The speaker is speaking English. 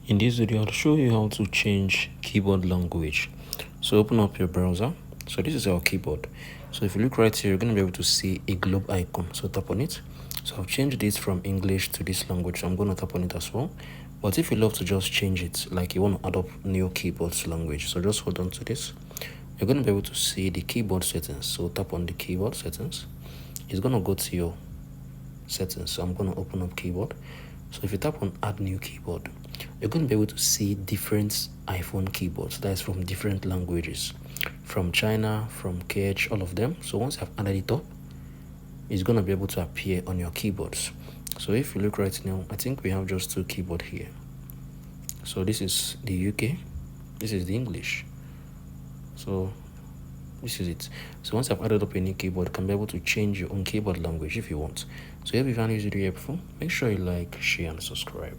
In this video, I'll show you how to change keyboard language. So open up your browser. So this is our keyboard. So if you look right here, you're going to be able to see a globe icon. So tap on it. So I've changed this from English to this language. So I'm going to tap on it as well. But if you love to just change it, like you want to add up new keyboards language, so just hold on to this. You're going to be able to see the keyboard settings. So tap on the keyboard settings. It's going to go to your settings. So I'm going to open up keyboard. So if you tap on add new keyboard, you're going to be able to see different iPhone keyboards that is from different languages, from China, from KH, all of them. So once you have added it up, it's going to be able to appear on your keyboards. So if you look right now, I think we have just two keyboards here. So this is the UK, this is the English. So this is it. So once I've added up a new keyboard, you can be able to change your own keyboard language if you want. So if you found this video helpful, make sure you like, share and subscribe.